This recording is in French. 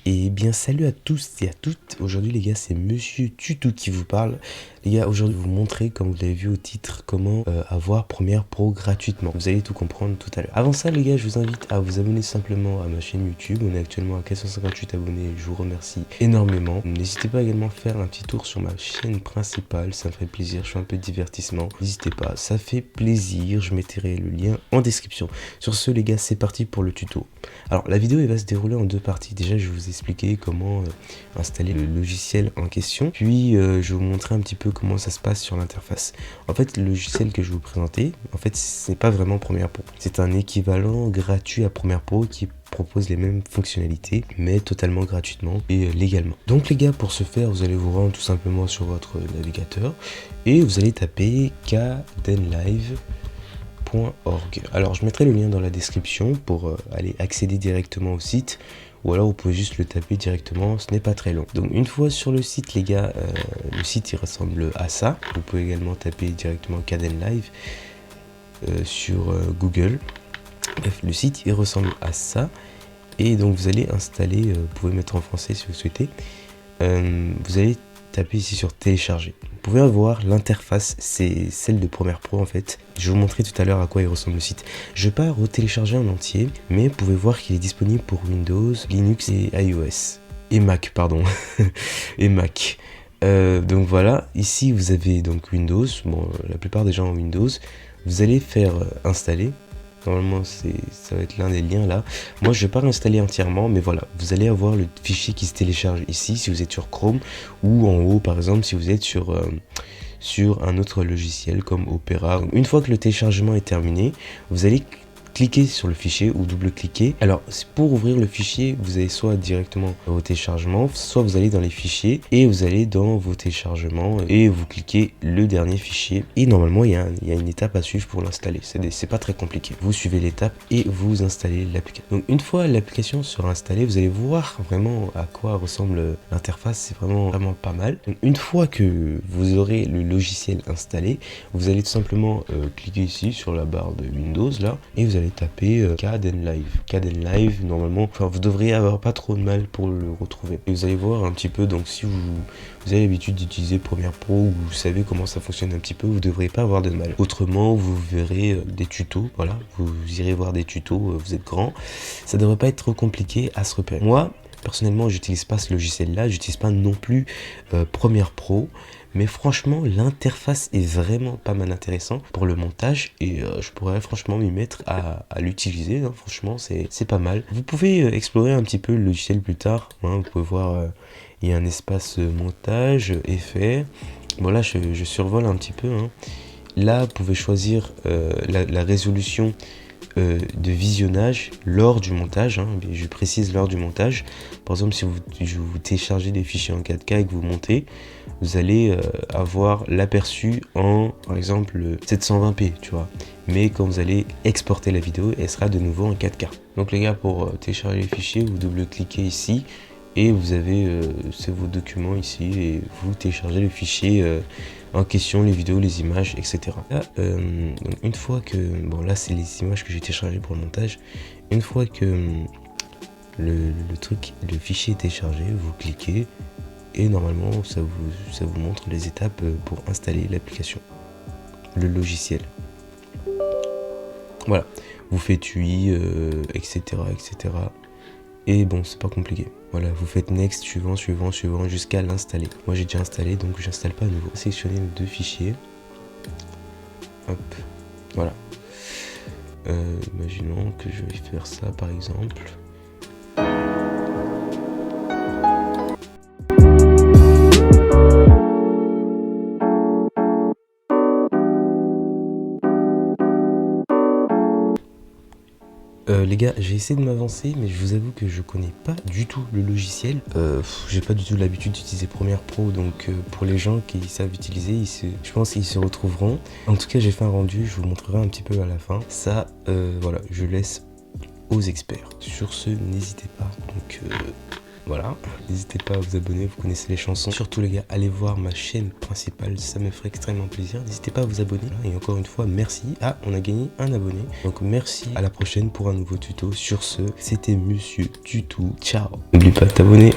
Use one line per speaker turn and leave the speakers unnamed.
Et bien salut à tous et à toutes. Aujourd'hui les gars, c'est Monsieur Tuto qui vous parle. Les gars, aujourd'hui je vais vous montrer, comme vous l'avez vu au titre, comment avoir Premiere Pro gratuitement. Vous allez tout comprendre tout à l'heure. Avant ça les gars, je vous invite à vous abonner simplement à ma chaîne YouTube. On est actuellement à 458 abonnés, je vous remercie énormément. N'hésitez pas également à faire un petit tour sur ma chaîne principale, ça me ferait plaisir, je fais un peu de divertissement. N'hésitez pas, ça fait plaisir, je mettrai le lien en description. Sur ce les gars, c'est parti pour le tuto. Alors la vidéo elle va se dérouler en deux parties. Déjà je vais vous expliquer comment installer le logiciel en question, puis je vais vous montrer un petit peu comment ça se passe sur l'interface. En fait le logiciel que je vais vous présenter, en fait ce n'est pas vraiment Premiere Pro, c'est un équivalent gratuit à Premiere Pro qui propose les mêmes fonctionnalités mais totalement gratuitement et légalement. Donc les gars, pour ce faire vous allez vous rendre tout simplement sur votre navigateur et vous allez taper kdenlive.org. Alors je mettrai le lien dans la description pour aller accéder directement au site, ou alors vous pouvez juste le taper directement, ce n'est pas très long. Donc une fois sur le site les gars, le site il ressemble à ça. Vous pouvez également taper directement Kdenlive sur Google. Bref, le site il ressemble à ça. Et donc vous allez installer, vous pouvez mettre en français si vous souhaitez, vous allez taper ici sur télécharger. Vous pouvez avoir l'interface, c'est celle de Premiere Pro en fait. Je vais vous montrer tout à l'heure à quoi il ressemble le site. Je ne vais pas retélécharger en entier, mais vous pouvez voir qu'il est disponible pour Windows, Linux et iOS. Et Mac, pardon. Et Mac. Donc voilà, ici vous avez donc Windows. Bon, la plupart des gens ont Windows. Vous allez faire installer. Normalement, ça va être l'un des liens là. Moi, je vais pas réinstaller entièrement, mais voilà, vous allez avoir le fichier qui se télécharge ici si vous êtes sur Chrome, ou en haut par exemple si vous êtes sur un autre logiciel comme Opera. Une fois que le téléchargement est terminé, vous allez cliquer sur le fichier ou double-cliquer. Alors pour ouvrir le fichier, vous allez soit directement dans vos téléchargements, soit vous allez dans les fichiers et vous allez dans vos téléchargements et vous cliquez le dernier fichier. Et normalement il y a une étape à suivre pour l'installer. C'est pas très compliqué. Vous suivez l'étape et vous installez l'application. Donc une fois l'application sera installée, vous allez voir vraiment à quoi ressemble l'interface. C'est vraiment pas mal. Donc, une fois que vous aurez le logiciel installé, vous allez tout simplement cliquer ici sur la barre de Windows là et vous allez taper Kdenlive. Kdenlive, normalement, enfin, vous devriez avoir pas trop de mal pour le retrouver. Et vous allez voir un petit peu, donc si vous avez l'habitude d'utiliser Premiere Pro ou vous savez comment ça fonctionne un petit peu, vous devriez pas avoir de mal. Autrement, vous verrez des tutos, voilà, vous irez voir des tutos, vous êtes grand. Ça devrait pas être trop compliqué à se repérer. Moi, personnellement, j'utilise pas ce logiciel-là, j'utilise pas non plus Premiere Pro. Mais franchement, l'interface est vraiment pas mal intéressante pour le montage et je pourrais franchement m'y mettre à l'utiliser. Hein. Franchement, c'est pas mal. Vous pouvez explorer un petit peu le logiciel plus tard. Hein. Vous pouvez voir, il y a un espace montage, effets. Bon là, je survole un petit peu. Hein. Là, vous pouvez choisir la résolution de visionnage lors du montage, hein, je précise lors du montage. Par exemple, si vous téléchargez des fichiers en 4K et que vous montez, vous allez avoir l'aperçu en, par exemple, 720p, tu vois. Mais quand vous allez exporter la vidéo, elle sera de nouveau en 4K. Donc les gars, pour télécharger les fichiers, vous double-cliquez ici et vous avez c'est vos documents ici et vous téléchargez le fichier en question, les vidéos, les images, etc. Là, donc une fois que, bon là c'est les images que j'ai téléchargées pour le montage, une fois que le fichier est téléchargé, vous cliquez et normalement ça vous montre les étapes pour installer l'application, le logiciel. Voilà, vous faites UI, etc. etc. Et bon, c'est pas compliqué. Voilà, vous faites next, suivant jusqu'à l'installer. Moi j'ai déjà installé, donc j'installe pas à nouveau. Sélectionnez les deux fichiers. Hop, voilà. Imaginons que je vais faire ça par exemple. Les gars, j'ai essayé de m'avancer, mais je vous avoue que je connais pas du tout le logiciel. J'ai pas du tout l'habitude d'utiliser Premiere Pro, donc pour les gens qui savent utiliser, je pense qu'ils se retrouveront. En tout cas, j'ai fait un rendu, je vous montrerai un petit peu à la fin. Ça, voilà, je laisse aux experts. Sur ce, n'hésitez pas. Donc, Voilà, n'hésitez pas à vous abonner, vous connaissez les chansons. Surtout les gars, allez voir ma chaîne principale, ça me ferait extrêmement plaisir. N'hésitez pas à vous abonner. Et encore une fois, merci. Ah, on a gagné un abonné. Donc merci, à la prochaine pour un nouveau tuto. Sur ce, c'était Monsieur Tutu. Ciao. N'oublie pas de t'abonner.